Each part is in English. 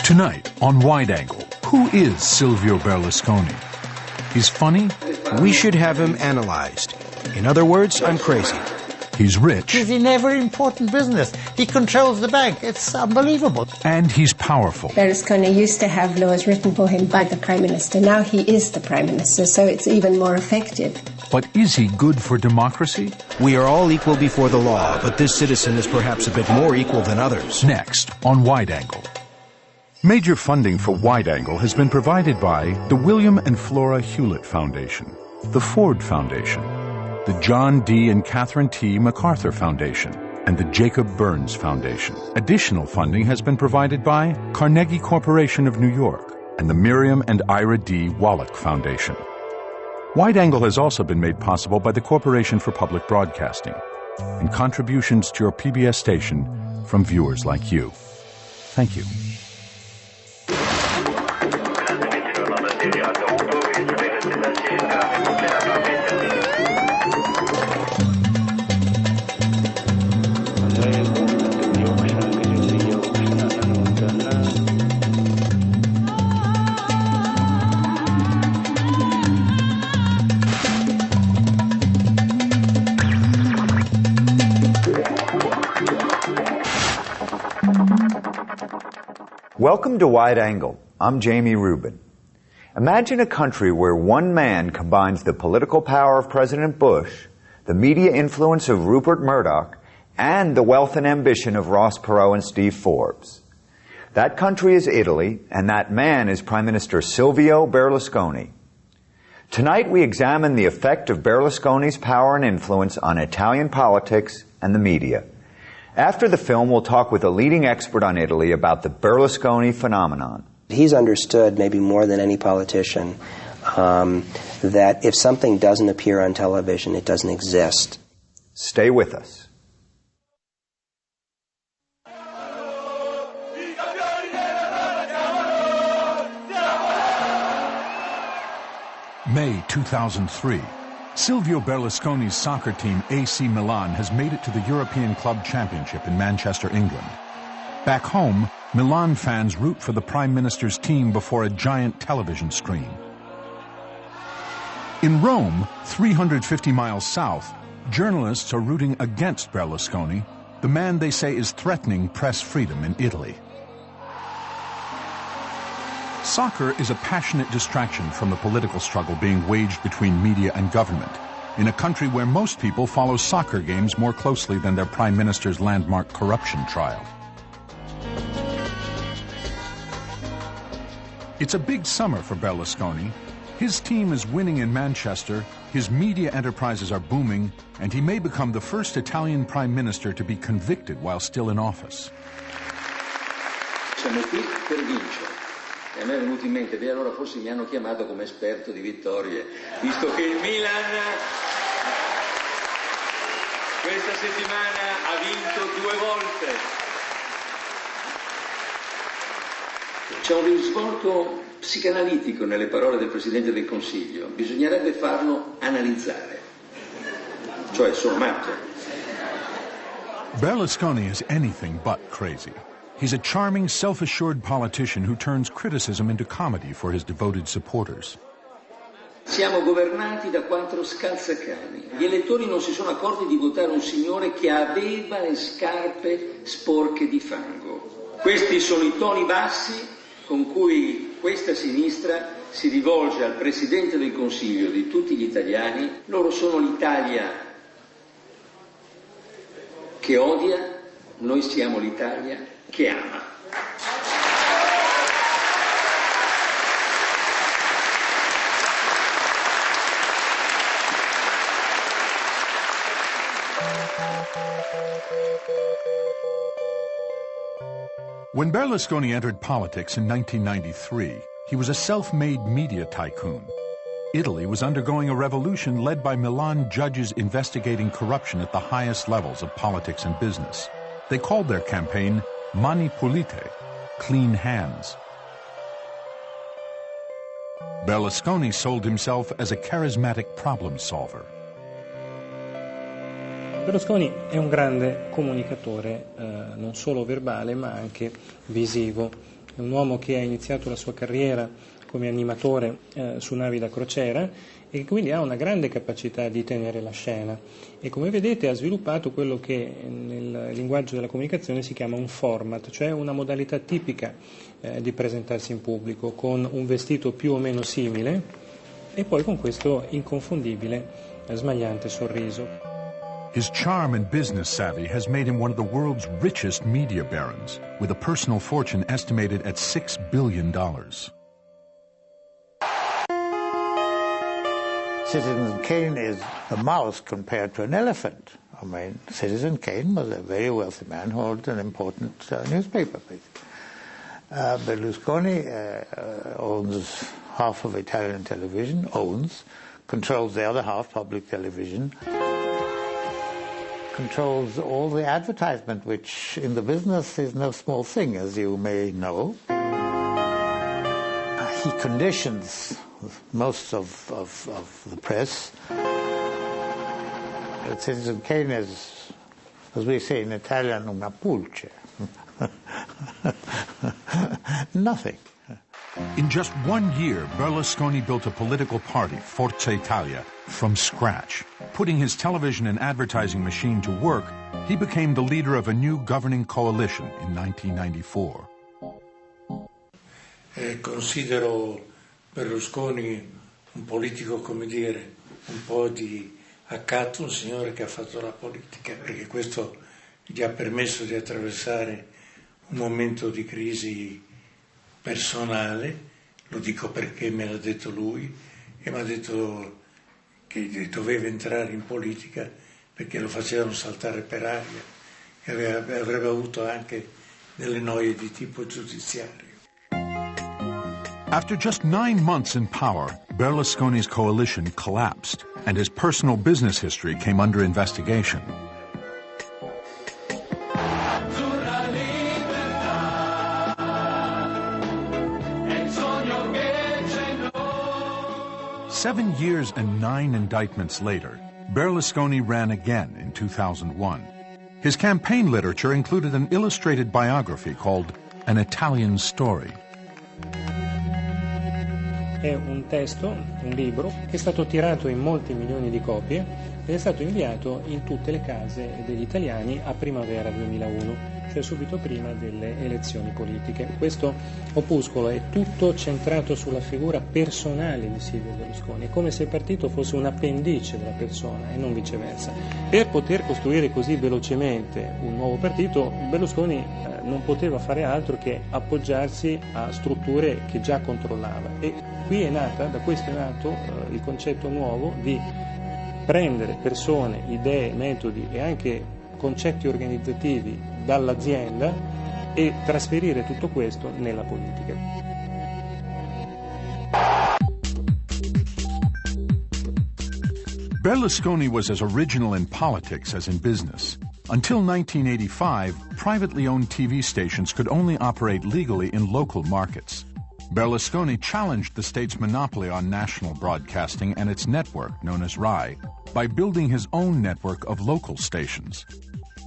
Tonight on Wide Angle, who is Silvio Berlusconi? He's funny. We should have him analyzed. In other words, I'm crazy. He's rich. He's in every important business. He controls the bank. It's unbelievable. And he's powerful. Berlusconi used to have laws written for him by the Prime Minister. Now he is the Prime Minister, so it's even more effective. But is he good for democracy? We are all equal before the law, but this citizen is perhaps a bit more equal than others. Next on Wide Angle. Major funding for Wide Angle has been provided by the William and Flora Hewlett Foundation, the Ford Foundation, the John D. and Catherine T. MacArthur Foundation, and the Jacob Burns Foundation. Additional funding has been provided by Carnegie Corporation of New York and the Miriam and Ira D. Wallach Foundation. Wide Angle has also been made possible by the Corporation for Public Broadcasting and contributions to your PBS station from viewers like you. Thank you. Welcome to Wide Angle. I'm Jamie Rubin. Imagine a country where one man combines the political power of President Bush, the media influence of Rupert Murdoch, and the wealth and ambition of Ross Perot and Steve Forbes. That country is Italy, and that man is Prime Minister Silvio Berlusconi. Tonight we examine the effect of Berlusconi's power and influence on Italian politics and the media. After the film, we'll talk with a leading expert on Italy about the Berlusconi phenomenon. He's understood, maybe more than any politician, that if something doesn't appear on television, it doesn't exist. Stay with us. May 2003. Silvio Berlusconi's soccer team AC Milan has made it to the European Club Championship in Manchester, England. Back home, Milan fans root for the Prime Minister's team before a giant television screen. In Rome, 350 miles south, journalists are rooting against Berlusconi, the man they say is threatening press freedom in Italy. Soccer is a passionate distraction from the political struggle being waged between media and government, in a country where most people follow soccer games more closely than their Prime Minister's landmark corruption trial. It's a big summer for Berlusconi. His team is winning in Manchester, his media enterprises are booming, and he may become the first Italian Prime Minister to be convicted while still in office. Siamo qui per vincere. E a me è venuto in mente, beh, allora forse mi hanno chiamato come esperto di vittorie, visto che il Milan questa settimana ha vinto 2 volte. C'è un risvolto psicanalitico nelle parole del Presidente del Consiglio, bisognerebbe farlo analizzare, cioè sommato. Berlusconi is anything but crazy. He's a charming, self-assured politician who turns criticism into comedy for his devoted supporters. Siamo governati da 4 scalzacani. Gli elettori non si sono accorti di votare un signore che aveva le scarpe sporche di fango. Questi sono i toni bassi con cui questa sinistra si rivolge al Presidente del Consiglio di tutti gli italiani. Loro sono l'Italia che odia, noi siamo l'Italia che ama. When Berlusconi entered politics in 1993, he was a self-made media tycoon. Italy was undergoing a revolution led by Milan judges investigating corruption at the highest levels of politics and business. They called their campaign Mani Pulite, clean hands. Berlusconi sold himself as a charismatic problem solver. Berlusconi è un grande comunicatore, non solo verbale ma anche visivo. è un uomo che ha iniziato la sua carriera come animatore su navi da crociera e quindi ha una grande capacità di tenere la scena e come vedete ha sviluppato quello che nel linguaggio della comunicazione si chiama un format, cioè una modalità tipica di presentarsi in pubblico con un vestito più o meno simile e poi con questo inconfondibile smagliante sorriso. His charm and business savvy has made him one of the world's richest media barons, with a personal fortune estimated at $6 billion. Citizen Kane is a mouse compared to an elephant. I mean, Citizen Kane was a very wealthy man who owned an important newspaper. Berlusconi owns half of Italian television, controls the other half, public television, controls all the advertisement, which in the business is no small thing, as you may know. He conditions most of the press. Citizen Kane is, as we say in Italian, una pulce. Nothing. In just 1 year, Berlusconi built a political party, Forza Italia, from scratch. Putting his television and advertising machine to work, he became the leader of a new governing coalition in 1994. Considero Berlusconi un politico, come dire, un po' di accatto, un signore che ha fatto la politica, perché questo gli ha permesso di attraversare un momento di crisi personale, lo dico perché me l'ha detto lui, e mi ha detto che doveva entrare in politica perché lo facevano saltare per aria e avrebbe avuto anche delle noie di tipo giudiziario. After just 9 months in power, Berlusconi's coalition collapsed, and his personal business history came under investigation. Seven years and 9 indictments later, Berlusconi ran again in 2001. His campaign literature included an illustrated biography called An Italian Story. È un testo, un libro, che è stato tirato in molti milioni di copie ed è stato inviato in tutte le case degli italiani a primavera 2001, cioè subito prima delle elezioni politiche. Questo opuscolo è tutto centrato sulla figura personale di Silvio Berlusconi, è come se il partito fosse un appendice della persona e non viceversa. Per poter costruire così velocemente un nuovo partito, Berlusconi non poteva fare altro che appoggiarsi a strutture che già controllava e da questo è nato il concetto nuovo di prendere persone, idee, metodi e anche concetti organizzativi dall'azienda e trasferire tutto questo nella politica. Berlusconi was as original in politics as in business. Until 1985, privately owned TV stations could only operate legally in local markets. Berlusconi challenged the state's monopoly on national broadcasting and its network, known as RAI, by building his own network of local stations.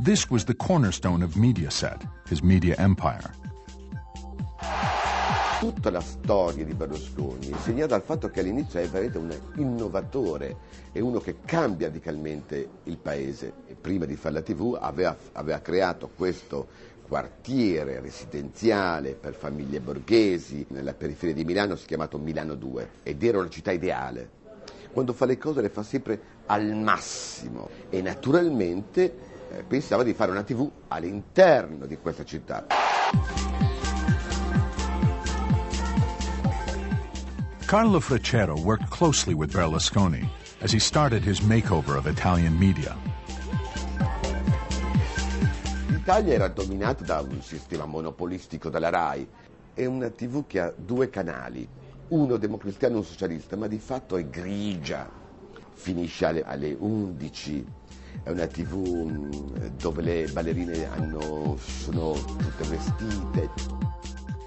This was the cornerstone of Mediaset, his media empire. Tutta la storia di Berlusconi è segnata dal fatto che all'inizio è veramente un innovatore, è uno che cambia radicalmente il paese. E prima di fare la TV aveva creato questo quartiere residenziale per famiglie borghesi nella periferia di Milano, si è chiamato Milano 2, ed era una città ideale. Quando fa le cose le fa sempre al massimo e naturalmente pensava di fare una TV all'interno di questa città. Carlo Freccero worked closely with Berlusconi as he started his makeover of Italian media. L'Italia era dominata da un sistema monopolistico della RAI. È una TV che ha 2 canali, uno democristiano e uno socialista, ma di fatto è grigia. Finisce alle 11. È una TV dove le ballerine sono tutte vestite.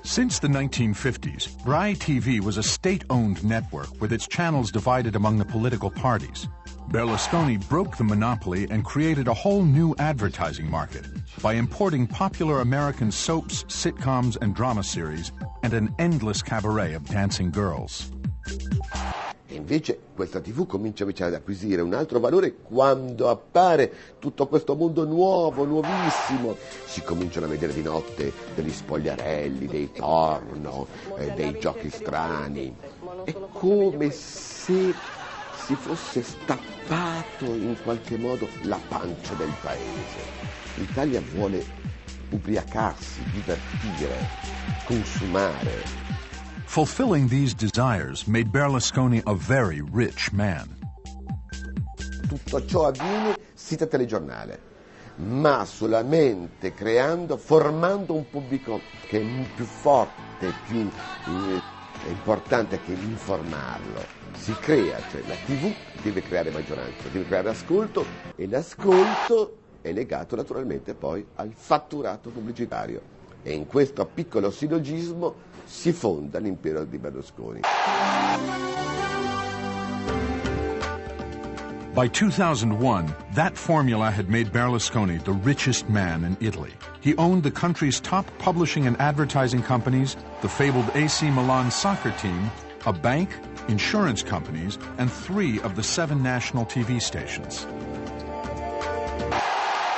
Since the 1950s, RAI TV was a state-owned network with its channels divided among the political parties. Berlusconi broke the monopoly and created a whole new advertising market by importing popular American soaps, sitcoms, and drama series, and an endless cabaret of dancing girls. E invece questa TV comincia invece ad acquisire un altro valore quando appare tutto questo mondo nuovo, nuovissimo. Si cominciano a vedere di notte degli spogliarelli, dei porno, dei giochi strani. È come se si fosse stappato in qualche modo la pancia del paese. L'Italia vuole ubriacarsi, divertire, consumare. Fulfilling these desires made Berlusconi a very rich man. Tutto ciò avviene senza telegiornale, ma solamente formando un pubblico che è più forte, più importante che informarlo. Si crea, cioè la TV deve creare maggioranza, deve creare ascolto, e l'ascolto è legato naturalmente poi al fatturato pubblicitario. E in questo piccolo sillogismo si fonda l'impero di Berlusconi. By 2001, that formula had made Berlusconi the richest man in Italy. He owned the country's top publishing and advertising companies, the fabled AC Milan soccer team, a bank, insurance companies, and 3 of the 7 national TV stations.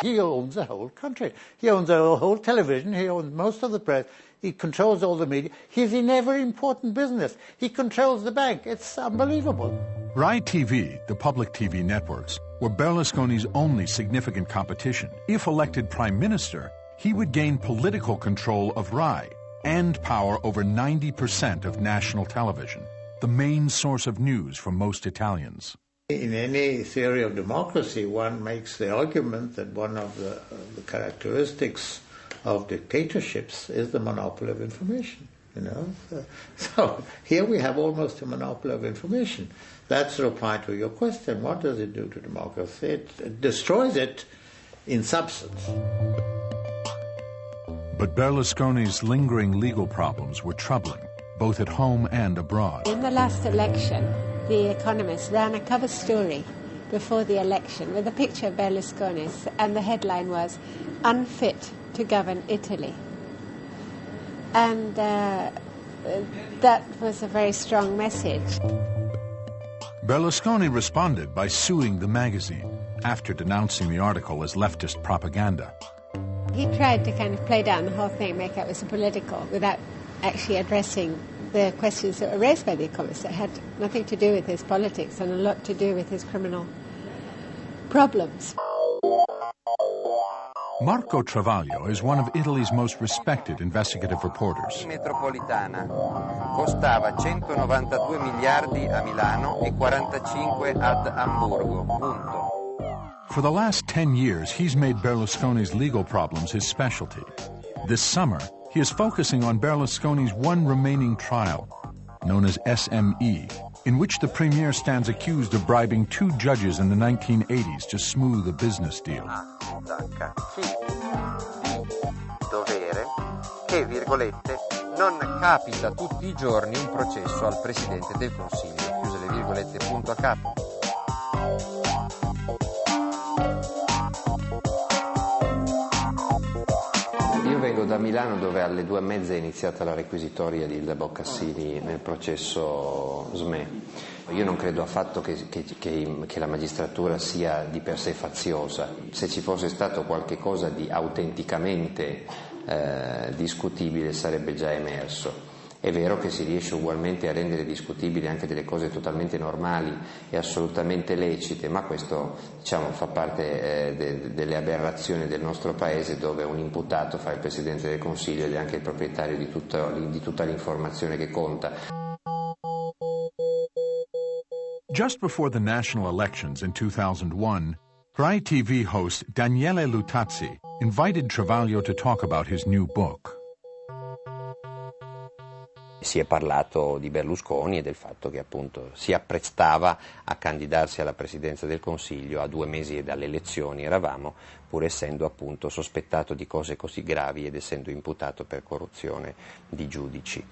He owns the whole country. He owns the whole television. He owns most of the press. He controls all the media. He's in every important business. He controls the bank. It's unbelievable. Rai TV, the public TV networks, were Berlusconi's only significant competition. If elected prime minister, he would gain political control of Rai and power over 90% of national television, the main source of news for most Italians. In any theory of democracy, one makes the argument that one of the characteristics of dictatorships is the monopoly of information. So here we have almost a monopoly of information. That's the reply to your question. What does it do to democracy? It destroys it in substance. But Berlusconi's lingering legal problems were troubling, both at home and abroad. In the last election, The Economist ran a cover story before the election with a picture of Berlusconi, and the headline was, "Unfit to govern Italy." And that was a very strong message. Berlusconi responded by suing the magazine after denouncing the article as leftist propaganda. He tried to kind of play down the whole thing, make it was political, without actually addressing the questions that were raised by The Economist. It had nothing to do with his politics and a lot to do with his criminal problems. Marco Travaglio is one of Italy's most respected investigative reporters. Metropolitana costava 192 miliardi a Milano e 45 ad Amburgo. Punto. For the last 10 years, he's made Berlusconi's legal problems his specialty. This summer, he is focusing on Berlusconi's one remaining trial, known as SME, in which the premier stands accused of bribing 2 judges in the 1980s to smooth a business deal. Chi di dovere che, virgolette, non capita tutti i giorni un processo al Presidente del Consiglio, chiuse le virgolette, punto a capo. Io vengo da Milano, dove alle 2:30 è iniziata la requisitoria di Ilda Boccassini nel processo SME. Io non credo affatto che la magistratura sia di per sé faziosa. Se ci fosse stato qualche cosa di autenticamente discutibile sarebbe già emerso. È vero che si riesce ugualmente a rendere discutibili anche delle cose totalmente normali e assolutamente lecite, ma questo, diciamo, fa parte delle aberrazioni del nostro paese, dove un imputato fa il Presidente del Consiglio ed è anche il proprietario di tutta l'informazione che conta. Just before the national elections in 2001, Rai TV host Daniele Luttazzi invited Travaglio to talk about his new book. Si è parlato di Berlusconi e del fatto che appunto si apprestava a candidarsi alla Presidenza del Consiglio a 2 mesi dalle elezioni, eravamo, pur essendo appunto sospettato di cose così gravi ed essendo imputato per corruzione di giudici.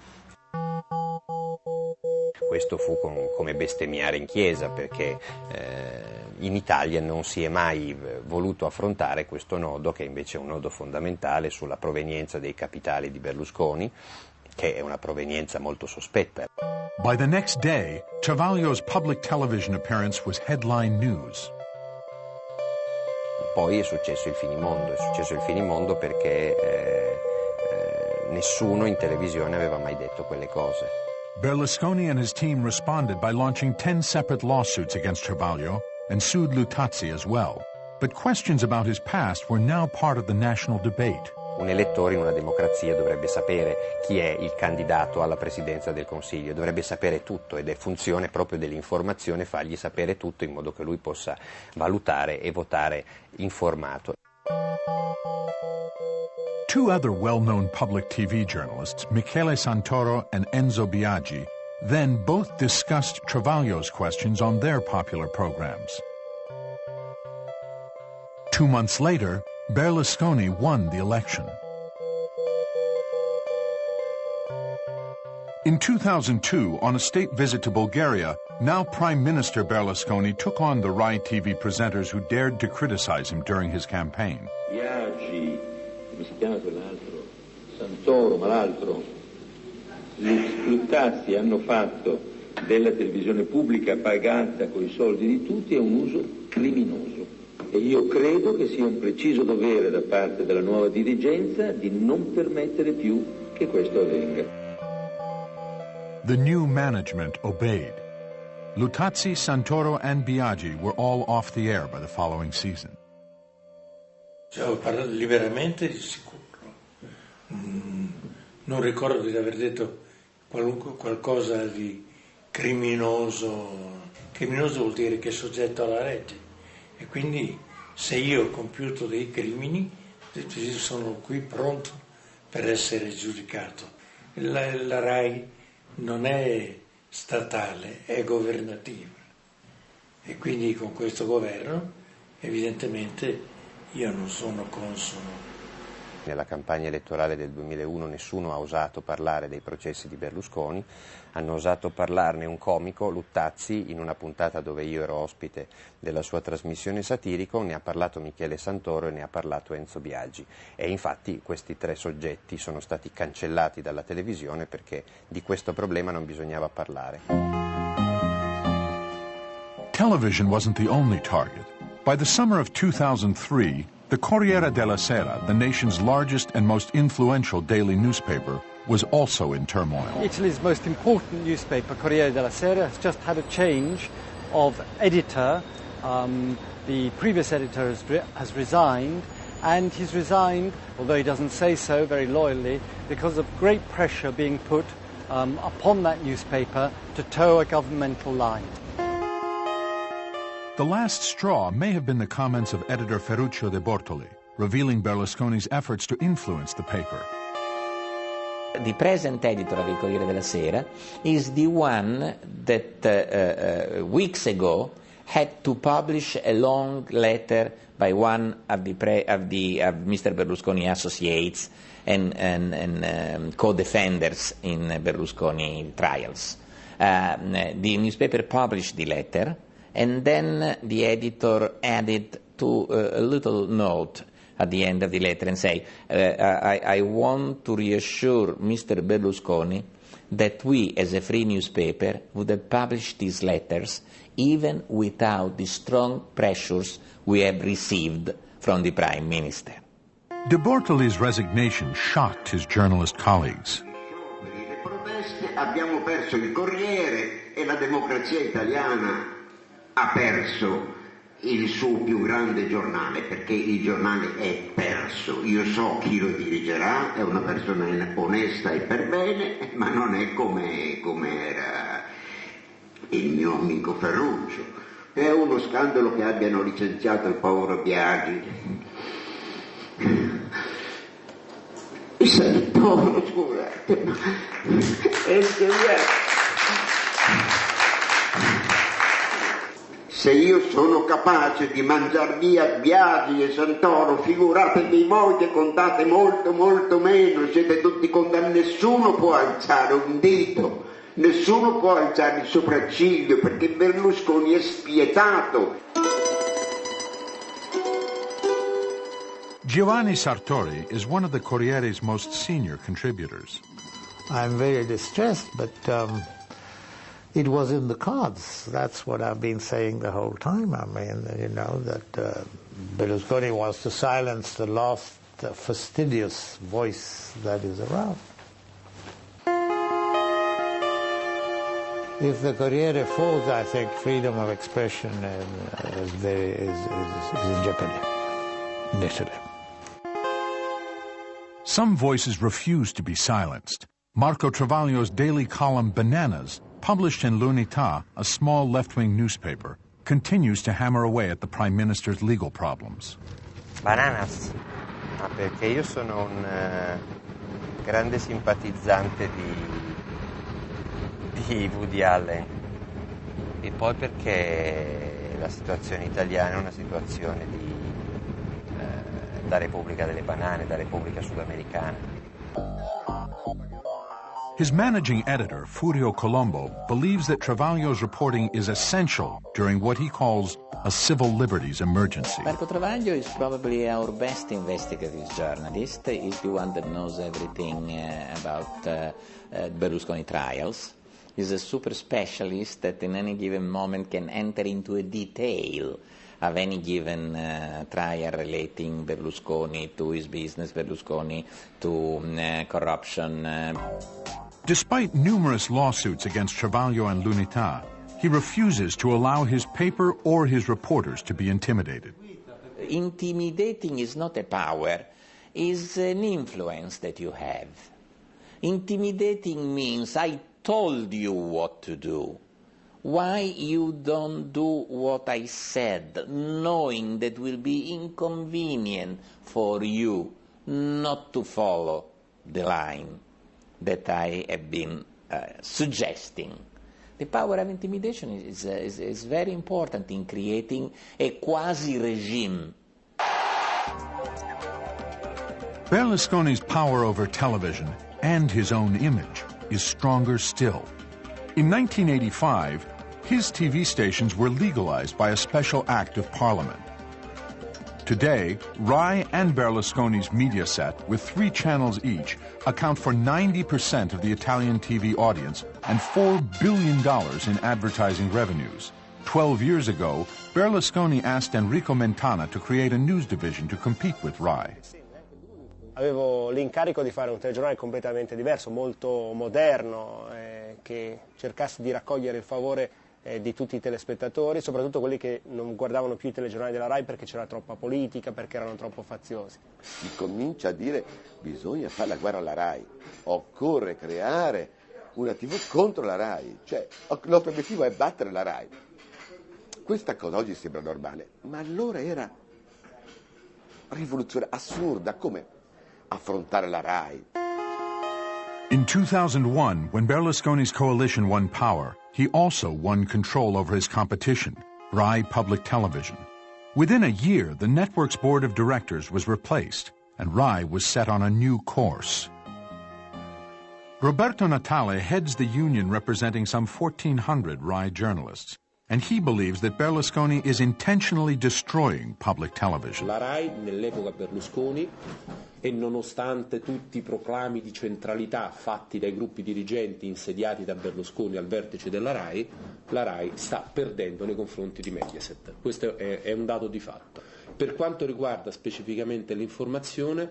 questo fu come bestemmiare in chiesa, perché in Italia non si è mai voluto affrontare questo nodo, che invece è un nodo fondamentale sulla provenienza dei capitali di Berlusconi, che è una provenienza molto sospetta. By the next day, Travaglio's public television appearance was headline news. Poi è successo il finimondo perché nessuno in televisione aveva mai detto quelle cose. Berlusconi and his team responded by launching 10 separate lawsuits against Travaglio and sued Luttazzi as well. But questions about his past were now part of the national debate. Un elettore in una democrazia dovrebbe sapere chi è il candidato alla presidenza del Consiglio, dovrebbe sapere tutto, ed è funzione proprio dell'informazione fargli sapere tutto in modo che lui possa valutare e votare informato. Two other well-known public TV journalists, Michele Santoro and Enzo Biagi, then both discussed Travaglio's questions on their popular programs. 2 months later, Berlusconi won the election. In 2002, on a state visit to Bulgaria, now Prime Minister Berlusconi took on the Rai TV presenters who dared to criticize him during his campaign. Biagi, come si chiama quell'altro? Santoro, ma l'altro? Luttazzi hanno fatto della televisione pubblica pagata con i soldi di tutti un uso criminoso. E io credo che sia un preciso dovere da parte della nuova dirigenza di non permettere più che questo avvenga. The new management obeyed. Luttazzi, Santoro and Biagi were all off the air by the following season. Ho parlato liberamente di sicuro. Non ricordo di aver detto qualcosa di criminoso. Criminoso vuol dire che è soggetto alla legge. E quindi se io ho compiuto dei crimini, sono qui pronto per essere giudicato. La RAI non è statale, è governativa. E quindi con questo governo evidentemente io non sono consono. Nella campagna elettorale del 2001 nessuno ha osato parlare dei processi di Berlusconi, hanno osato parlarne un comico, Luttazzi, in una puntata dove io ero ospite della sua trasmissione satirico, ne ha parlato Michele Santoro e ne ha parlato Enzo Biagi. E infatti questi 3 soggetti sono stati cancellati dalla televisione perché di questo problema non bisognava parlare. Television wasn't the only target. By the summer of 2003, the Corriere della Sera, the nation's largest and most influential daily newspaper, was also in turmoil. Italy's most important newspaper, Corriere della Sera, has just had a change of editor. The previous editor has resigned, and he's resigned, although he doesn't say so very loyally, because of great pressure being put upon that newspaper to toe a governmental line. The last straw may have been the comments of editor Ferruccio De Bortoli, revealing Berlusconi's efforts to influence the paper. The present editor of the Corriere della Sera is the one that weeks ago had to publish a long letter by one of Mr. Berlusconi associates and co-defenders in Berlusconi trials. The newspaper published the letter, and then the editor added to a little note at the end of the letter and say, I want to reassure Mr. Berlusconi that we, as a free newspaper, would have published these letters even without the strong pressures we have received from the Prime Minister. De Bortoli's resignation shocked his journalist colleagues. Le proteste, abbiamo perso il Corriere e la democrazia italiana ha perso il suo più grande giornale, perché il giornale è perso. Io so chi lo dirigerà, è una persona onesta e per bene, ma non è come era il mio amico Ferruccio. È uno scandalo che abbiano licenziato il povero Biagi. Santoro, scusate, ma se io sono capace di mangiar via Biagi e Santoro, figuratevi voi che contate molto molto meno, siete tutti condannati, nessuno può alzare un dito Nessuno può alzare il sopracciglio perché Berlusconi è spietato. Giovanni Sartori is one of the Corriere's most senior contributors. I'm very distressed, but it was in the cards. That's what I've been saying the whole time. I mean, you know, that Berlusconi wants to silence the last fastidious voice that is around. If the Corriere falls, I think freedom of expression is in jeopardy in Italy. Some voices refuse to be silenced. Marco Travaglio's daily column Bananas, published in L'Unità, a small left-wing newspaper, continues to hammer away at the Prime Minister's legal problems. Bananas? Ah, perché io sono un grande simpatizzante di Woody Allen e poi perché la situazione italiana è una situazione da Repubblica delle Banane, da Repubblica Sudamericana. His managing editor, Furio Colombo, believes that Travaglio's reporting is essential during what he calls a civil liberties emergency. Marco Travaglio is probably our best investigative journalist. He's the one that knows everything about Berlusconi trials. He's a super specialist that in any given moment can enter into a detail of any given trial relating Berlusconi to his business, Berlusconi to corruption. Despite numerous lawsuits against Travaglio and L'Unità, he refuses to allow his paper or his reporters to be intimidated. Intimidating is not a power, it's an influence that you have. Intimidating means I told you what to do. Why you don't do what I said, knowing that will be inconvenient for you not to follow the line that I have been suggesting. The power of intimidation is very important in creating a quasi-regime. Berlusconi's power over television and his own image is stronger still. In 1985, his TV stations were legalized by a special act of Parliament. Today, Rai and Berlusconi's media set, with 3 channels each, account for 90% of the Italian TV audience and $4 billion in advertising revenues. 12 years ago, Berlusconi asked Enrico Mentana to create a news division to compete with Rai. Avevo l'incarico di fare un telegiornale completamente diverso, molto moderno, che cercasse di raccogliere il favore di tutti i telespettatori, soprattutto quelli che non guardavano più i telegiornali della Rai perché c'era troppa politica, perché erano troppo faziosi. Si comincia a dire bisogna fare la guerra alla Rai, occorre creare una TV contro la Rai, cioè il nostro obiettivo è battere la Rai. Questa cosa oggi sembra normale, ma allora era rivoluzione assurda, come affrontare la Rai. In 2001, when Berlusconi's coalition won power, he also won control over his competition, Rai Public Television. Within a year, the network's board of directors was replaced, and Rai was set on a new course. Roberto Natale heads the union representing some 1,400 Rai journalists, and he believes that Berlusconi is intentionally destroying public television. La Rai, nell'epoca Berlusconi, e nonostante tutti i proclami di centralità fatti dai gruppi dirigenti insediati da Berlusconi al vertice della Rai, la Rai sta perdendo nei confronti di Mediaset. Questo è un dato di fatto. Per quanto riguarda specificamente l'informazione,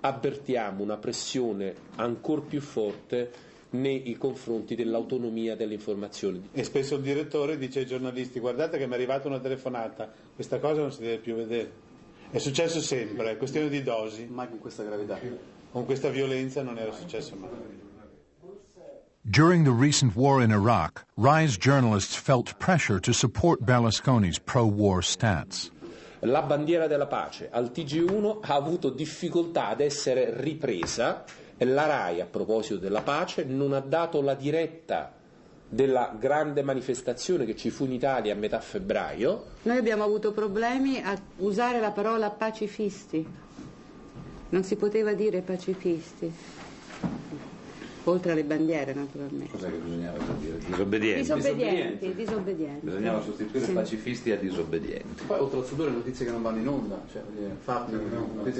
avvertiamo una pressione ancor più forte nei confronti dell'autonomia dell'informazione. E spesso il direttore dice ai giornalisti: guardate che mi è arrivata una telefonata, questa cosa non si deve più vedere. È successo sempre, è questione di dosi. Mai con questa gravità. Con questa violenza non era successo mai. During the recent war in Iraq, Rai's journalists felt pressure to support Berlusconi's pro-war stance. La bandiera della pace al TG1 ha avuto difficoltà ad essere ripresa e la Rai, a proposito della pace, non ha dato la diretta della grande manifestazione che ci fu in Italia a metà febbraio. Noi abbiamo avuto problemi a usare la parola pacifisti, non si poteva dire pacifisti. oltre alle bandiere naturalmente. Cos'è che bisognava dire? Disobbedienti. Disobbedienti. Bisognava sostituire pacifisti a disobbedienti. Poi oltretutto le notizie che non vanno in onda, cioè fatti,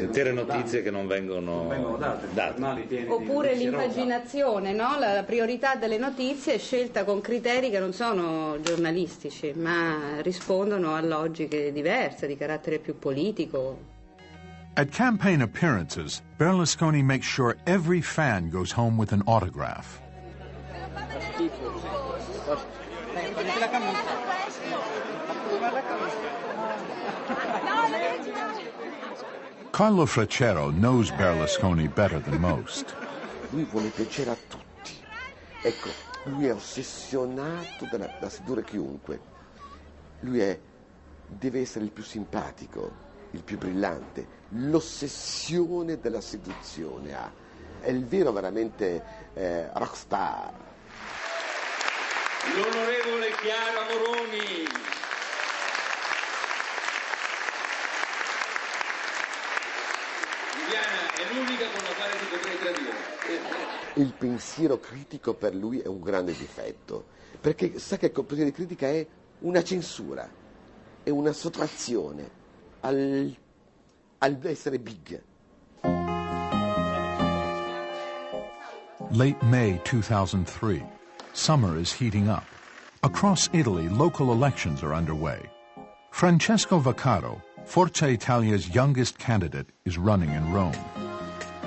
intere notizie che non vengono date. Oppure l'impaginazione, no? La priorità delle notizie è scelta con criteri che non sono giornalistici, ma rispondono a logiche diverse, di carattere più politico. At campaign appearances, Berlusconi makes sure every fan goes home with an autograph. Carlo Freccero knows Berlusconi better than most. Lui vuole piacere a tutti. Ecco, lui è ossessionato da sedurre chiunque. Deve essere il più simpatico, il più brillante. L'ossessione della seduzione ha. È il vero veramente rockstar. L'onorevole Chiara Moroni. Viviana è l'unica con la quale ti potrei tradire. Il pensiero critico per lui è un grande difetto, perché sa che il pensiero di critica è una censura, è una sottrazione all'essere big. Late May 2003. Summer is heating up. Across Italy, local elections are underway. Francesco Vaccaro, Forza Italia's youngest candidate, is running in Rome.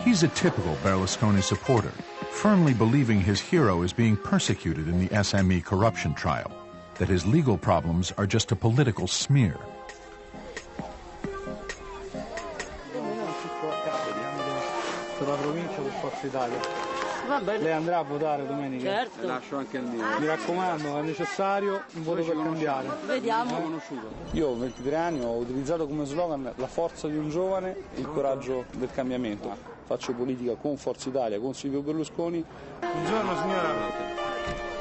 He's a typical Berlusconi supporter, firmly believing his hero is being persecuted in the SME corruption trial, that his legal problems are just a political smear. La provincia per Forza Italia. Lei andrà a votare domenica? Certo. Lascio anche il mio. Mi raccomando, è necessario un voto per cambiare. Vediamo. Io ho 23 anni, ho utilizzato come slogan la forza di un giovane, il coraggio del cambiamento. Faccio politica con Forza Italia, con Silvio Berlusconi. Buongiorno signora,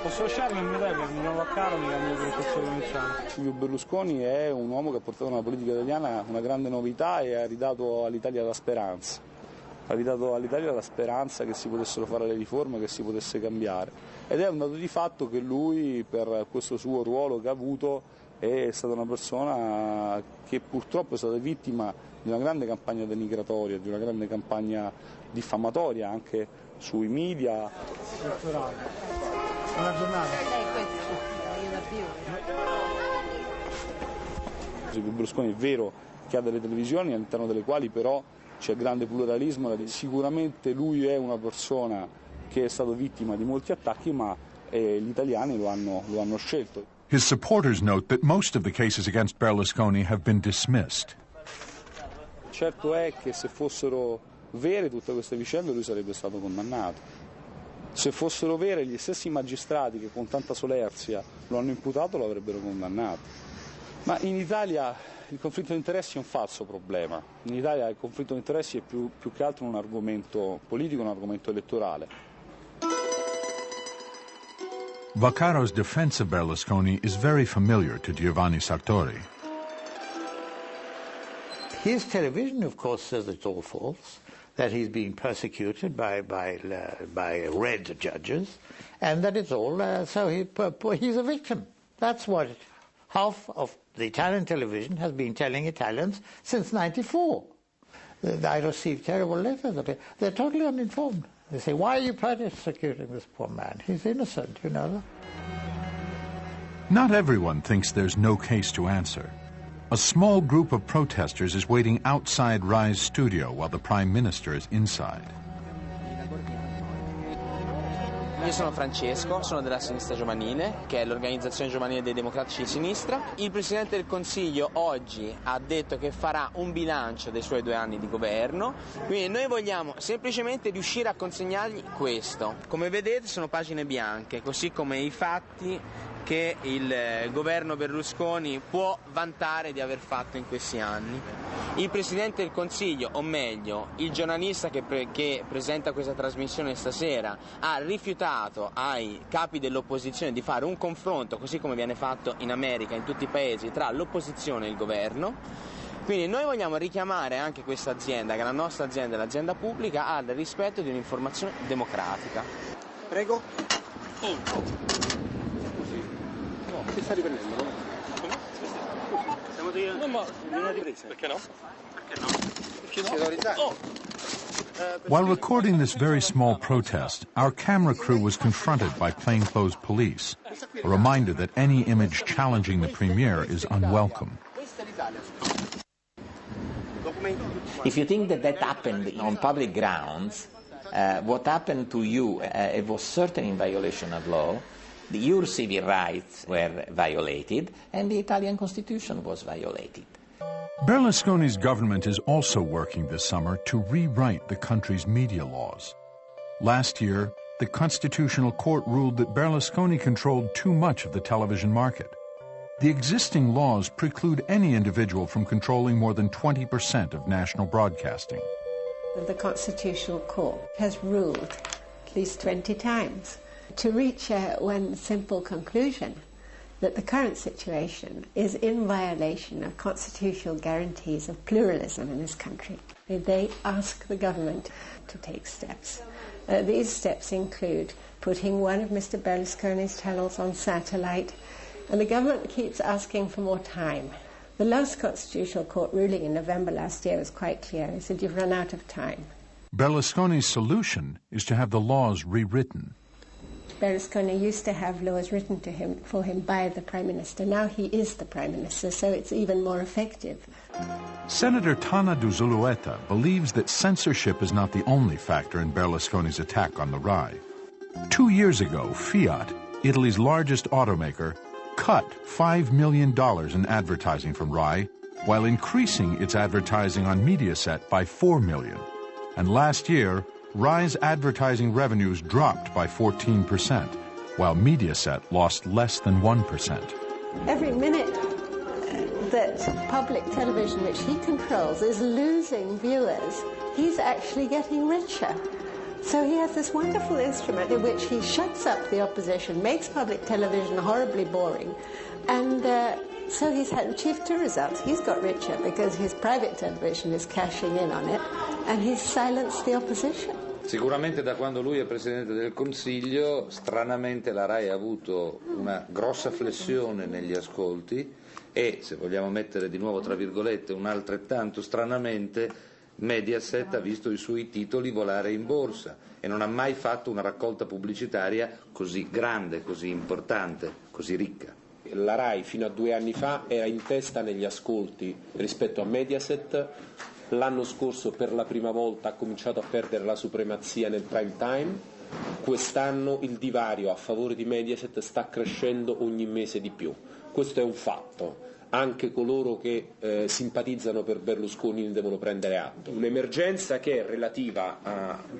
posso lasciarle il mio telefono? Mi chiamo Vaccaro, mi cambio per il corso provinciale. Silvio Berlusconi è un uomo che ha portato nella politica italiana una grande novità e ha ridato all'Italia la speranza. Ha ridato all'Italia la speranza che si potessero fare le riforme, che si potesse cambiare. Ed è un dato di fatto che lui, per questo suo ruolo che ha avuto, è stata una persona che purtroppo è stata vittima di una grande campagna denigratoria, di una grande campagna diffamatoria anche sui media. Buona giornata. Silvio Berlusconi è vero che ha delle televisioni all'interno delle quali però c'è grande pluralismo, sicuramente lui è una persona che è stato vittima di molti attacchi, ma gli italiani lo hanno scelto. His supporters note that most of the cases against Berlusconi have been dismissed. Certo è che se fossero vere tutte queste vicende lui sarebbe stato condannato. Se fossero vere gli stessi magistrati che con tanta solerzia lo hanno imputato lo avrebbero condannato. Ma in Italia il conflitto di interessi è un falso problema. In Italia il conflitto di interessi è più che altro un argomento politico, un argomento elettorale. Vaccaro's defense of Berlusconi is very familiar to Giovanni Sartori. His television, of course, says it's all false, that he's being persecuted by red judges, and that it's all, so he's a victim. That's what half of the Italian television has been telling Italians since '94. I received terrible letters of it. They're totally uninformed. They say, why are you persecuting this poor man? He's innocent, you know. Not everyone thinks there's no case to answer. A small group of protesters is waiting outside Rai's studio while the Prime Minister is inside. Io sono Francesco, sono della Sinistra Giovanile, che è l'organizzazione giovanile dei democratici di sinistra. Il Presidente del Consiglio oggi ha detto che farà un bilancio dei suoi 2 anni di governo, quindi noi vogliamo semplicemente riuscire a consegnargli questo. Come vedete sono pagine bianche, così come i fatti che il governo Berlusconi può vantare di aver fatto in questi anni. Il Presidente del Consiglio, o meglio, il giornalista che presenta questa trasmissione stasera, ha rifiutato ai capi dell'opposizione di fare un confronto, così come viene fatto in America, in tutti i paesi, tra l'opposizione e il governo. Quindi noi vogliamo richiamare anche questa azienda, che è la nostra azienda, l'azienda pubblica, al rispetto di un'informazione democratica. Prego. No, si sta riprendendo, no? Come? Siamo di... No, ma non è ripresa. perché no? Perché no? Perché no? Si è risato. Oh. While recording this very small protest, our camera crew was confronted by plainclothes police, a reminder that any image challenging the premier is unwelcome. If you think that that happened on public grounds, what happened to you it was certainly in violation of law. Your civil rights were violated, and the Italian constitution was violated. Berlusconi's government is also working this summer to rewrite the country's media laws. Last year, the Constitutional Court ruled that Berlusconi controlled too much of the television market. The existing laws preclude any individual from controlling more than 20% of national broadcasting. The Constitutional Court has ruled at least 20 times to reach one simple conclusion, that the current situation is in violation of constitutional guarantees of pluralism in this country. They ask the government to take steps. These steps include putting one of Mr. Berlusconi's channels on satellite, and the government keeps asking for more time. The last Constitutional Court ruling in November last year was quite clear. It said you've run out of time. Berlusconi's solution is to have the laws rewritten. Berlusconi used to have laws written to him for him by the Prime Minister. Now he is the Prime Minister, so it's even more effective. Senator Tana Du Zulueta believes that censorship is not the only factor in Berlusconi's attack on the RAI. 2 years ago, Fiat, Italy's largest automaker, cut $5 million in advertising from RAI while increasing its advertising on Mediaset by $4 million. And last year, RAI's advertising revenues dropped by 14%, while Mediaset lost less than 1%. Every minute that public television, which he controls, is losing viewers, he's actually getting richer. So he has this wonderful instrument in which he shuts up the opposition, makes public television horribly boring, and so he's achieved two results. He's got richer because his private television is cashing in on it, and he's silenced the opposition. Sicuramente da quando lui è Presidente del Consiglio, stranamente la RAI ha avuto una grossa flessione negli ascolti e, se vogliamo mettere di nuovo tra virgolette, un altrettanto stranamente, Mediaset ha visto i suoi titoli volare in borsa e non ha mai fatto una raccolta pubblicitaria così grande, così importante, così ricca. La RAI fino a 2 anni fa era in testa negli ascolti rispetto a Mediaset. L'anno scorso per la prima volta ha cominciato a perdere la supremazia nel prime time. Quest'anno il divario a favore di Mediaset sta crescendo ogni mese di più. Questo è un fatto. Anche coloro che simpatizzano per Berlusconi ne devono prendere atto. Un'emergenza che è relativa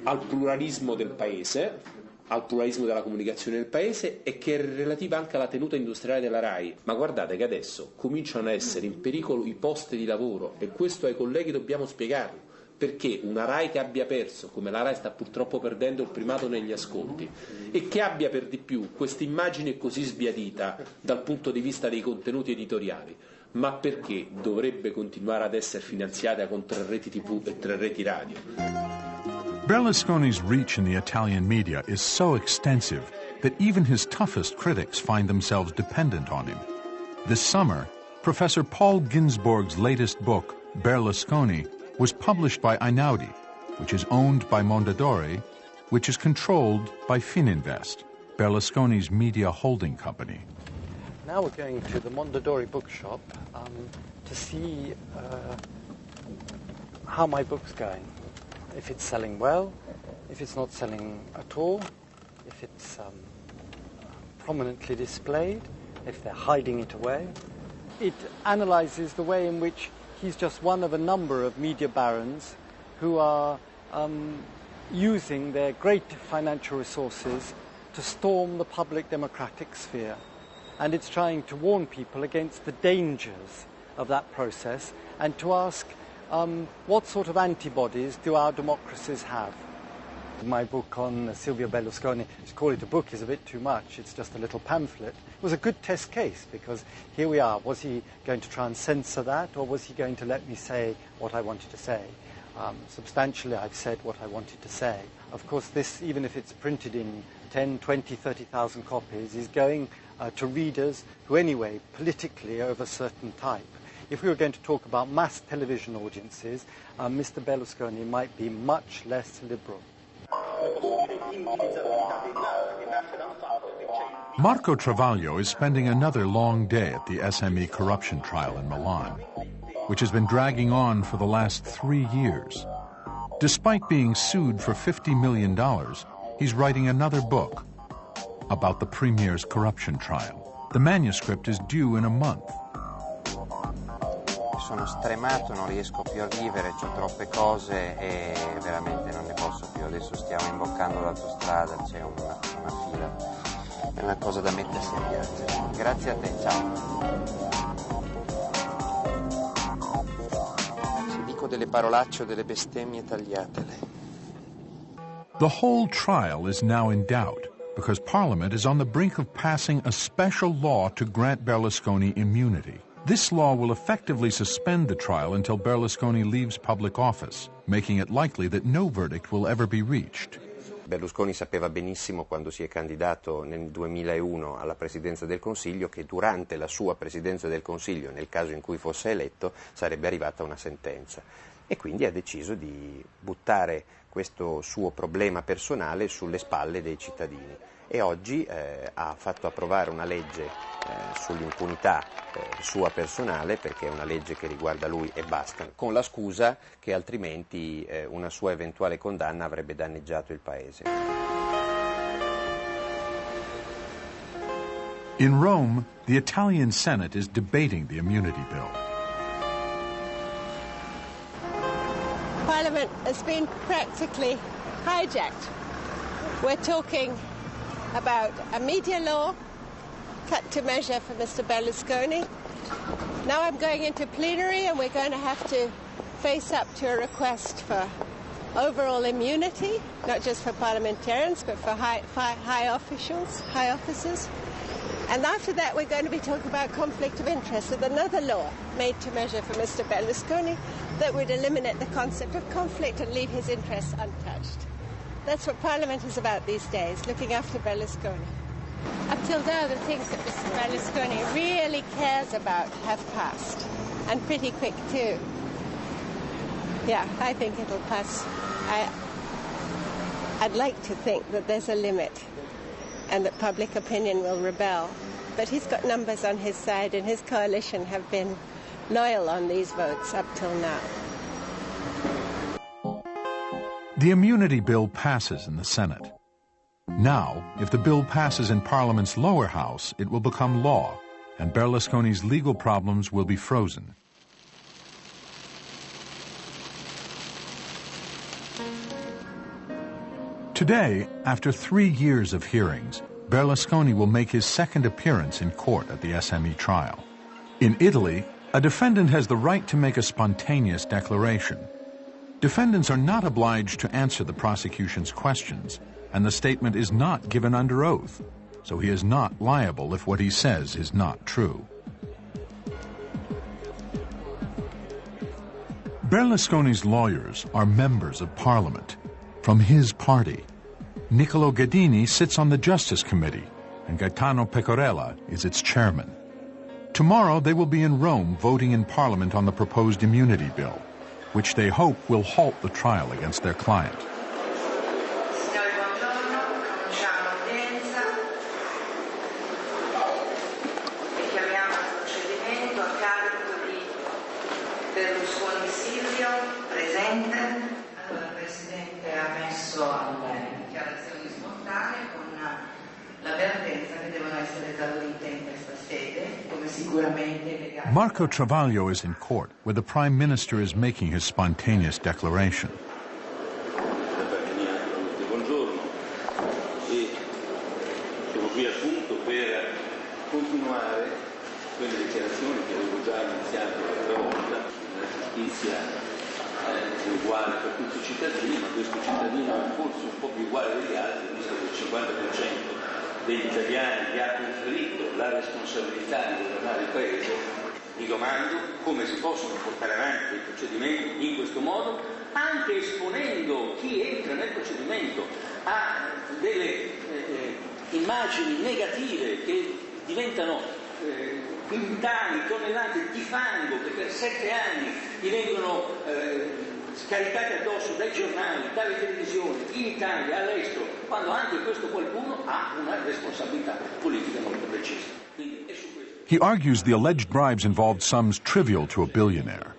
al pluralismo del Paese, al pluralismo della comunicazione del Paese e che è relativa anche alla tenuta industriale della RAI. Ma guardate che adesso cominciano a essere in pericolo i posti di lavoro e questo ai colleghi dobbiamo spiegarlo, perché una RAI che abbia perso, come la RAI sta purtroppo perdendo, il primato negli ascolti e che abbia per di più questa immagine così sbiadita dal punto di vista dei contenuti editoriali, ma perché dovrebbe continuare ad essere finanziata con 3 reti TV e 3 reti radio? Berlusconi's reach in the Italian media is so extensive that even his toughest critics find themselves dependent on him. This summer, Professor Paul Ginsborg's latest book, Berlusconi, was published by Einaudi, which is owned by Mondadori, which is controlled by Fininvest, Berlusconi's media holding company. Now we're going to the Mondadori bookshop to see how my book's going. If it's selling well, if it's not selling at all, if it's prominently displayed, if they're hiding it away. It analyzes the way in which he's just one of a number of media barons who are using their great financial resources to storm the public democratic sphere. And it's trying to warn people against the dangers of that process and to ask what sort of antibodies do our democracies have? My book on Silvio Berlusconi, to call it a book is a bit too much, it's just a little pamphlet, was a good test case because here we are. Was he going to try and censor that or was he going to let me say what I wanted to say? Substantially I've said what I wanted to say. Of course this, even if it's printed in 10, 20, 30,000 copies is going to readers who anyway politically are of a certain type. If we were going to talk about mass television audiences, Mr. Berlusconi might be much less liberal. Marco Travaglio is spending another long day at the SME corruption trial in Milan, which has been dragging on for the last 3 years. Despite being sued for $50 million, he's writing another book about the premier's corruption trial. The manuscript is due in a month. Sono stremato, non riesco più a vivere, ho troppe cose e veramente non ne posso più. Adesso stiamo imboccando l'autostrada, c'è una fila. È una cosa da mettersi a piangere. Grazie a te, ciao. Se dico delle parolacce o delle bestemmie, tagliatele. The whole trial is now in doubt because Parliament is on the brink of passing a special law to grant Berlusconi immunity. This law will effectively suspend the trial until Berlusconi leaves public office, making it likely that no verdict will ever be reached. Berlusconi sapeva benissimo quando si è candidato nel 2001 alla Presidenza del Consiglio che durante la sua Presidenza del Consiglio, nel caso in cui fosse eletto, sarebbe arrivata una sentenza. E quindi ha deciso di buttare questo suo problema personale sulle spalle dei cittadini. E oggi ha fatto approvare una legge sull'impunità sua personale, perché è una legge che riguarda lui e basta, con la scusa che altrimenti una sua eventuale condanna avrebbe danneggiato il paese. In Rome, the Italian Senate is debating the immunity bill. Parliament has been practically hijacked. We're talking about a media law cut to measure for Mr. Berlusconi. Now I'm going into plenary and we're going to have to face up to a request for overall immunity, not just for parliamentarians but for high officers. And after that we're going to be talking about conflict of interest with another law made to measure for Mr. Berlusconi that would eliminate the concept of conflict and leave his interests untouched. That's what Parliament is about these days, looking after Berlusconi. Up till now, the things that Mr. Berlusconi really cares about have passed, and pretty quick too. Yeah, I think it'll pass. I'd like to think that there's a limit and that public opinion will rebel. But he's got numbers on his side, and his coalition have been loyal on these votes up till now. The immunity bill passes in the Senate. Now, if the bill passes in Parliament's lower house, it will become law, and Berlusconi's legal problems will be frozen. Today, after 3 years of hearings, Berlusconi will make his second appearance in court at the SME trial. In Italy, a defendant has the right to make a spontaneous declaration. Defendants are not obliged to answer the prosecution's questions, and the statement is not given under oath, so he is not liable if what he says is not true. Berlusconi's lawyers are members of Parliament from his party. Niccolo Ghedini sits on the Justice Committee, and Gaetano Pecorella is its chairman. Tomorrow they will be in Rome voting in Parliament on the proposed immunity bill, which they hope will halt the trial against their client. Signori, buongiorno. Cominciamo l'udienza e chiamiamo il procedimento a carico di Berlusconi Silvio, presente. Allora, il Presidente ha messo alle dichiarazioni spontanee con l'avvertenza che devono essere esaurite in questa sede, come sicuramente legale. Marco Travaglio is in court, where the Prime Minister is making his spontaneous declaration. Buongiorno, e sono qui appunto per continuare quelle dichiarazioni che avevo già iniziato l'altra volta. La giustizia è uguale per tutti i cittadini, ma questo cittadino è forse un po' più uguale degli altri, visto che il 50% degli italiani gli ha conferito la responsabilità di governare il Paese. Mi domando come si possono portare avanti i procedimenti in questo modo, anche esponendo chi entra nel procedimento a delle immagini negative che diventano quintali, tonnellate di fango che per 7 anni gli vengono scaricate addosso dai giornali, dalle televisioni, in Italia, all'estero, quando anche questo qualcuno ha una responsabilità politica molto precisa. Quindi è su questo. He argues the alleged bribes involved sums trivial to a billionaire.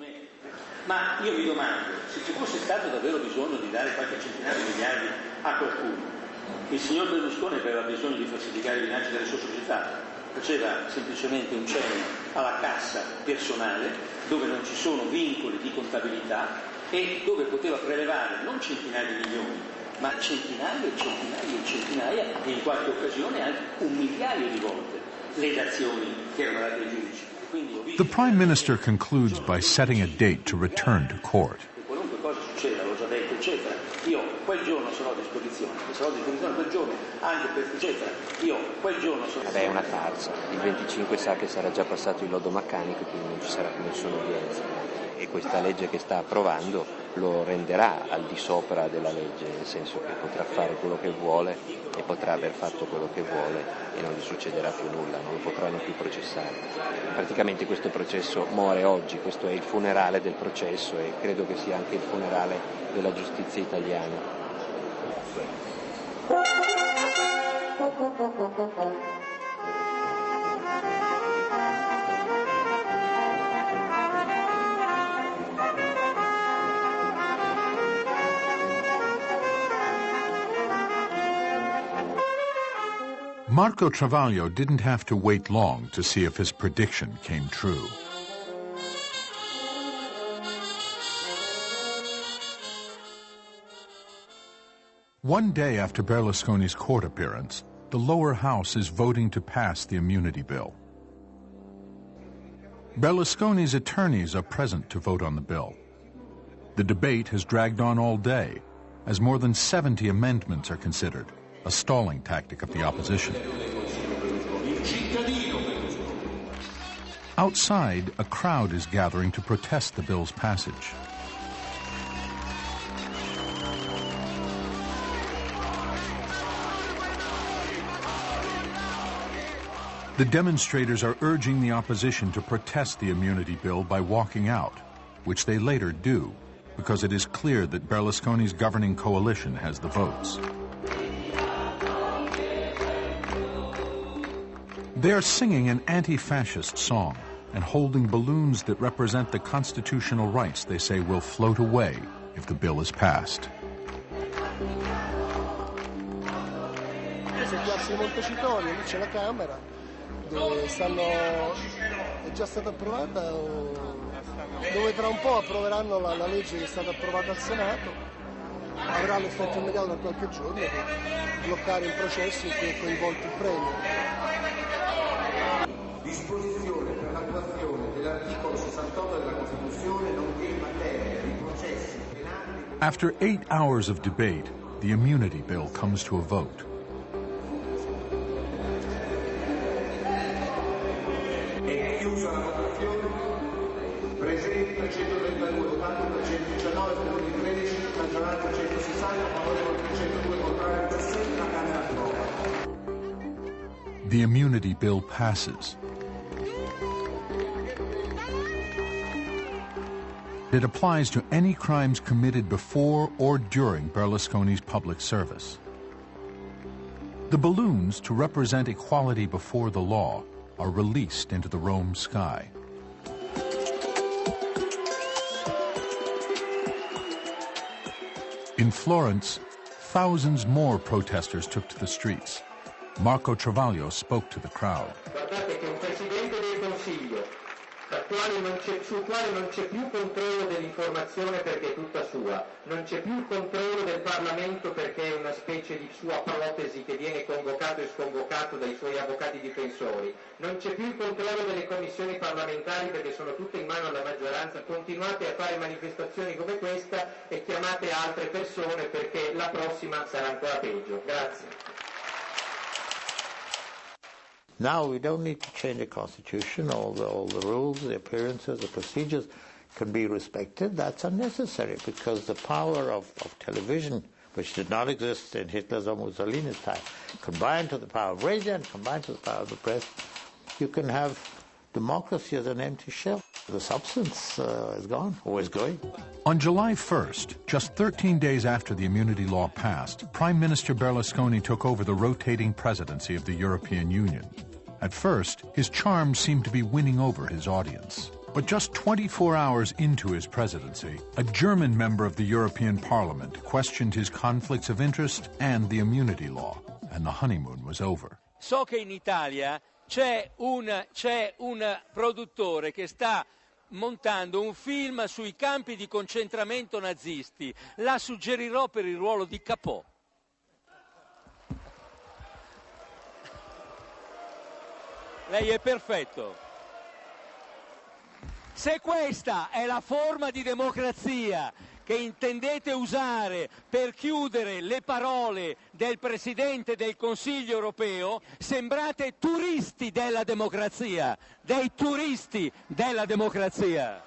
Ma io mi domando, se ci fosse stato davvero bisogno di dare qualche centinaio di miliardi a qualcuno, il signor Berlusconi aveva bisogno di falsificare i bilanci delle sue società, faceva semplicemente un cenno alla cassa personale dove non ci sono vincoli di contabilità e dove poteva prelevare non centinaia di milioni, ma centinaia e centinaia e centinaia e in qualche occasione anche 1 migliaio di volte le dazioni che erano date ai giudici. The Prime Minister concludes by setting a date to return to court. Qualunque cosa succeda, l'ho già detto, eccetera, io quel giorno sarò a disposizione, quel giorno anche per eccetera, io quel giorno sarò... Vabbè, è una farsa. Il 25 sa che sarà già passato il lodo Maccanico, quindi non ci sarà più nessuna udienza. E questa legge che sta approvando lo renderà al di sopra della legge, nel senso che potrà fare quello che vuole e potrà aver fatto quello che vuole e non gli succederà più nulla, non lo potranno più processare. Praticamente questo processo muore oggi, questo è il funerale del processo e credo che sia anche il funerale della giustizia italiana. Marco Travaglio didn't have to wait long to see if his prediction came true. One day after Berlusconi's court appearance, the lower house is voting to pass the immunity bill. Berlusconi's attorneys are present to vote on the bill. The debate has dragged on all day, as more than 70 amendments are considered, a stalling tactic of the opposition. Outside, a crowd is gathering to protest the bill's passage. The demonstrators are urging the opposition to protest the immunity bill by walking out, which they later do, because it is clear that Berlusconi's governing coalition has the votes. They are singing an anti-fascist song and holding balloons that represent the constitutional rights they say will float away if the bill is passed. Piazza Montecitorio, lì c'è la Camera, dove è già stata approvata, dove tra un po' approveranno la legge che è stata approvata al Senato, avrà l'effetto immediato da qualche giorno per bloccare il processo in cui è coinvolto il Premier. Disposizione per l'attuazione dell'articolo 68 della Costituzione nonché in materia di processi penali. After 8 hours of debate, the immunity bill comes to a vote. È chiusa la votazione. Presenti 332, votato 319, per 13, maggioranza 160, favorevoli 302, contrari 6, la Camera approva. The immunity bill passes. It applies to any crimes committed before or during Berlusconi's public service. The balloons, to represent equality before the law, are released into the Rome sky. In Florence, thousands more protesters took to the streets. Marco Travaglio spoke to the crowd. Guardate che un Presidente del Consiglio sul quale non c'è più controllo dell'informazione perché è tutta sua, non c'è più il controllo del Parlamento perché è una specie di sua protesi che viene convocato e sconvocato dai suoi avvocati difensori, non c'è più il controllo delle commissioni parlamentari perché sono tutte in mano alla maggioranza. Continuate a fare manifestazioni come questa e chiamate altre persone perché la prossima sarà ancora peggio. Grazie. Now we don't need to change the Constitution, all the rules, the appearances, the procedures can be respected. That's unnecessary because the power of television which did not exist in Hitler's or Mussolini's time, combined to the power of radio and combined to the power of the press, you can have democracy as an empty shell. The substance is gone, or is going. On July 1st, just 13 days after the immunity law passed, Prime Minister Berlusconi took over the rotating presidency of the European Union. At first, his charm seemed to be winning over his audience. But just 24 hours into his presidency, a German member of the European Parliament questioned his conflicts of interest and the immunity law, and the honeymoon was over. So che in Italia c'è un produttore che sta montando un film sui campi di concentramento nazisti. La suggerirò per il ruolo di Capò. Lei è perfetto. Se questa è la forma di democrazia che intendete usare per chiudere le parole del Presidente del Consiglio europeo, sembrate turisti della democrazia, dei turisti della democrazia.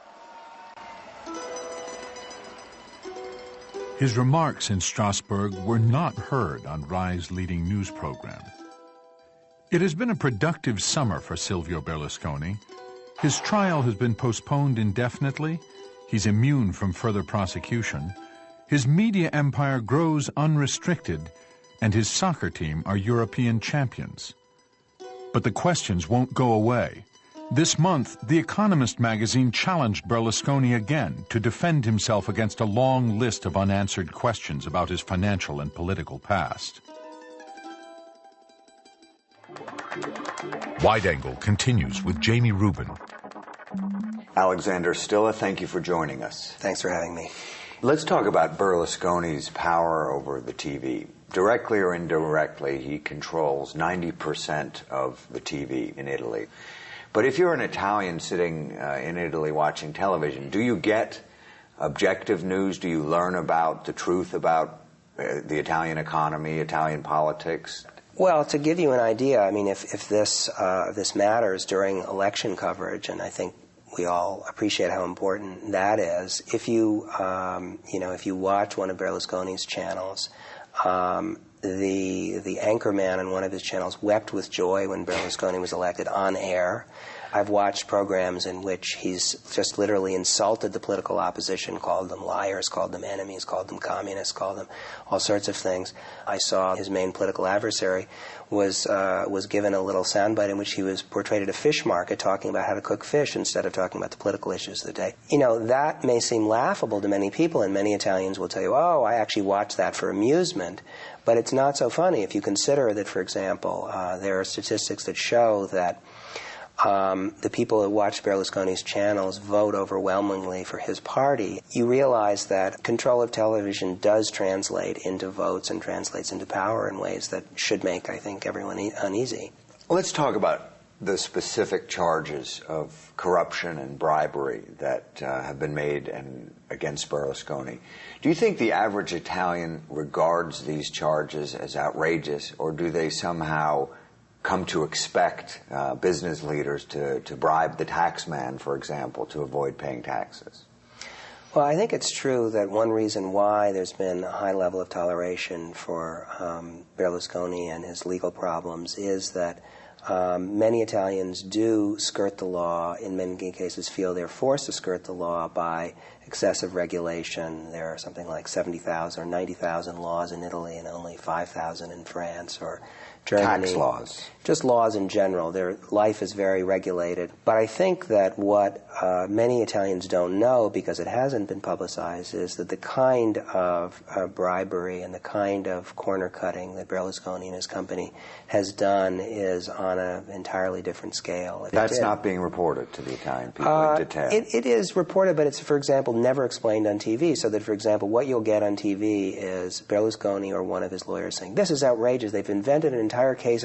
His remarks in Strasbourg were not heard on Rai's leading news program. It has been a productive summer for Silvio Berlusconi. His trial has been postponed indefinitely. He's immune from further prosecution. His media empire grows unrestricted, and his soccer team are European champions. But the questions won't go away. This month, The Economist magazine challenged Berlusconi again to defend himself against a long list of unanswered questions about his financial and political past. Wide Angle continues with Jamie Rubin. Alexander Stilla, thank you for joining us. Thanks for having me. Let's talk about Berlusconi's power over the TV. Directly or indirectly, he controls 90% of the TV in Italy. But if you're an Italian sitting in Italy watching television, do you get objective news? Do you learn about the truth about the Italian economy, Italian politics? Well, to give you an idea, I mean, if this matters during election coverage, and I think we all appreciate how important that is. If you watch one of Berlusconi's channels, the anchorman on one of his channels wept with joy when Berlusconi was elected on air. I've watched programs in which he's just literally insulted the political opposition, called them liars, called them enemies, called them communists, called them all sorts of things. I saw his main political adversary was given a little soundbite in which he was portrayed at a fish market talking about how to cook fish instead of talking about the political issues of the day. You know, that may seem laughable to many people, and many Italians will tell you, oh, I actually watched that for amusement. But it's not so funny if you consider that, for example, there are statistics that show that the people who watch Berlusconi's channels vote overwhelmingly for his party. You realize that control of television does translate into votes and translates into power in ways that should make, I think, everyone uneasy. Let's talk about the specific charges of corruption and bribery that have been made against Berlusconi. Do you think the average Italian regards these charges as outrageous, or do they somehow come to expect business leaders to bribe the taxman, for example, to avoid paying taxes? Well, I think it's true that one reason why there's been a high level of toleration for Berlusconi and his legal problems is that many Italians do skirt the law, in many cases feel they're forced to skirt the law by excessive regulation. There are something like 70,000 or 90,000 laws in Italy and only 5,000 in France or Germany. Tax laws. Just laws in general. Their life is very regulated. But I think that what many Italians don't know, because it hasn't been publicized, is that the kind of bribery and the kind of corner cutting that Berlusconi and his company has done is on an entirely different scale. That's not being reported to the Italian people in detail. It is reported, but it's, for example, never explained on TV. So that, for example, what you'll get on TV is Berlusconi or one of his lawyers saying, this is outrageous. They've invented an entire case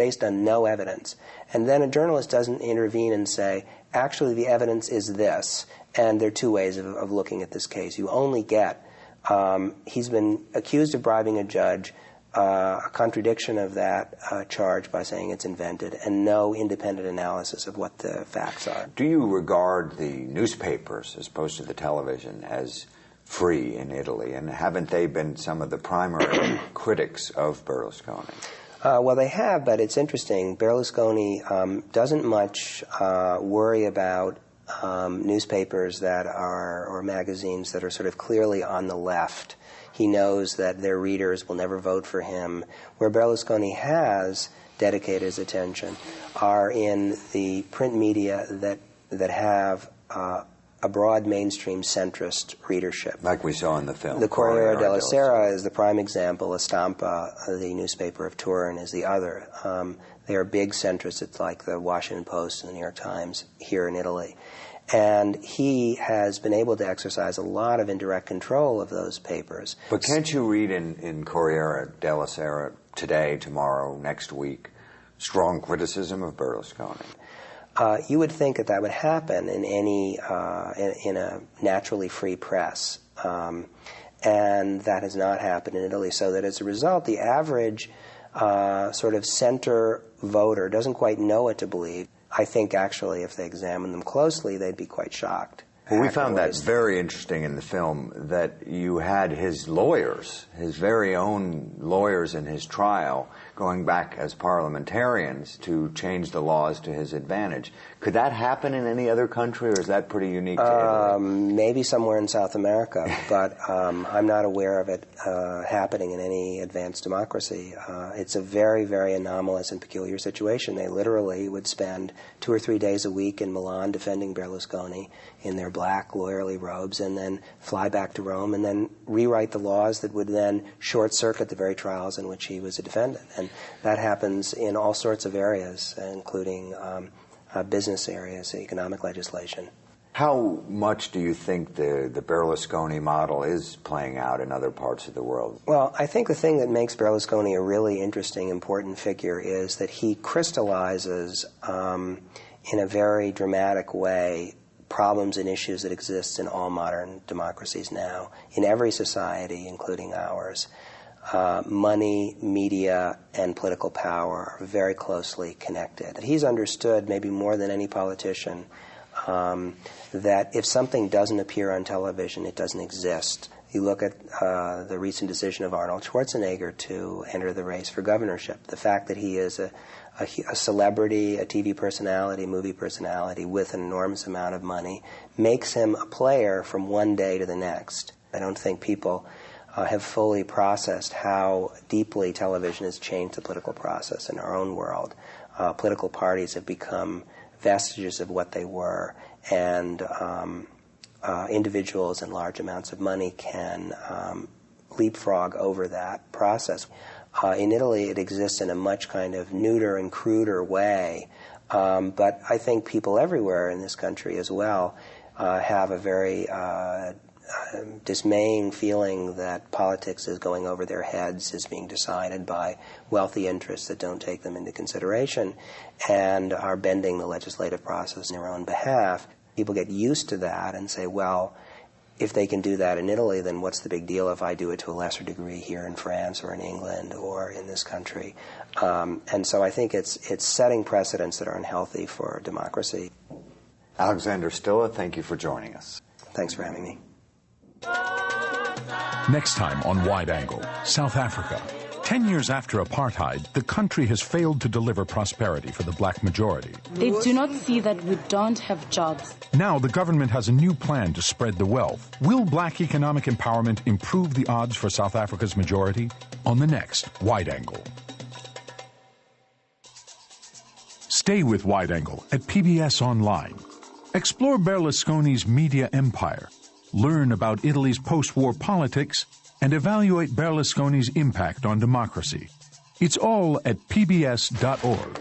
based on no evidence. And then a journalist doesn't intervene and say, actually the evidence is this. And there are two ways of looking at this case. You only get, he's been accused of bribing a judge, a contradiction of that charge by saying it's invented, and no independent analysis of what the facts are. Do you regard the newspapers, as opposed to the television, as free in Italy, and haven't they been some of the primary critics of Berlusconi? Well, they have, but it's interesting. Berlusconi doesn't much worry about newspapers that are, or magazines that are sort of clearly on the left. He knows that their readers will never vote for him. Where Berlusconi has dedicated his attention are in the print media that have a broad mainstream centrist readership. Like we saw in the film. The Corriere della Sera is the prime example. La Stampa, the newspaper of Turin, is the other. They are big centrists. It's like the Washington Post and the New York Times here in Italy. And he has been able to exercise a lot of indirect control of those papers. But can't you read in Corriere della Sera today, tomorrow, next week, strong criticism of Berlusconi? You would think that that would happen in any in a naturally free press, and that has not happened in Italy. So that as a result, the average sort of center voter doesn't quite know what to believe. I think actually, if they examine them closely, they'd be quite shocked. Well, we found that very interesting in the film, that you had his lawyers, his very own lawyers in his trial, going back as parliamentarians to change the laws to his advantage. Could that happen in any other country, or is that pretty unique to Italy? Maybe somewhere in South America, but I'm not aware of it happening in any advanced democracy. It's a very, very anomalous and peculiar situation. They literally would spend 2 or 3 days a week in Milan defending Berlusconi in their black lawyerly robes, and then fly back to Rome and then rewrite the laws that would then short-circuit the very trials in which he was a defendant. And that happens in all sorts of areas, including business areas, economic legislation. How much do you think the Berlusconi model is playing out in other parts of the world? Well, I think the thing that makes Berlusconi a really interesting, important figure is that he crystallizes in a very dramatic way problems and issues that exist in all modern democracies now, in every society, including ours. Money, media, and political power are very closely connected. He's understood, maybe more than any politician, that if something doesn't appear on television, it doesn't exist. You look at the recent decision of Arnold Schwarzenegger to enter the race for governorship. The fact that he is a celebrity, a TV personality, movie personality with an enormous amount of money makes him a player from one day to the next. I don't think people have fully processed how deeply television has changed the political process in our own world. Political parties have become vestiges of what they were, and individuals and large amounts of money can leapfrog over that process. In Italy, it exists in a much kind of neuter and cruder way, but I think people everywhere in this country as well have a very dismaying feeling that politics is going over their heads, is being decided by wealthy interests that don't take them into consideration, and are bending the legislative process in their own behalf. People get used to that and say, well, if they can do that in Italy, then what's the big deal if I do it to a lesser degree here in France or in England or in this country? And so I think it's setting precedents that are unhealthy for democracy. Alexander Stilla, thank you for joining us. Thanks for having me. Next time on Wide Angle, South Africa. 10 years after apartheid, the country has failed to deliver prosperity for the black majority. They do not see that we don't have jobs. Now the government has a new plan to spread the wealth. Will black economic empowerment improve the odds for South Africa's majority? On the next Wide Angle. Stay with Wide Angle at PBS Online. Explore Berlusconi's media empire. Learn about Italy's post-war politics and evaluate Berlusconi's impact on democracy. It's all at pbs.org.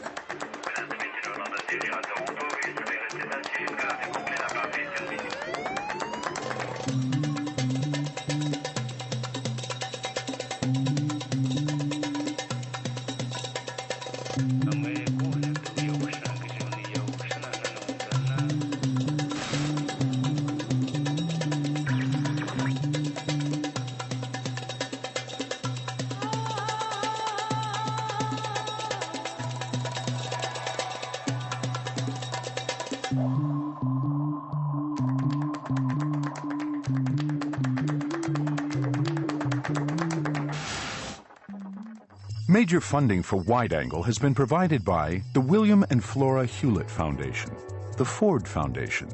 Major funding for Wide Angle has been provided by the William and Flora Hewlett Foundation, the Ford Foundation,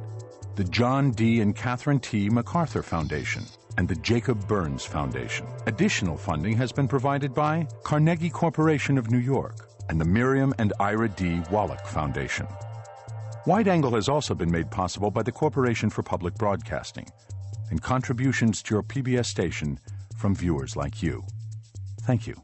the John D. and Catherine T. MacArthur Foundation, and the Jacob Burns Foundation. Additional funding has been provided by Carnegie Corporation of New York and the Miriam and Ira D. Wallach Foundation. Wide Angle has also been made possible by the Corporation for Public Broadcasting and contributions to your PBS station from viewers like you. Thank you.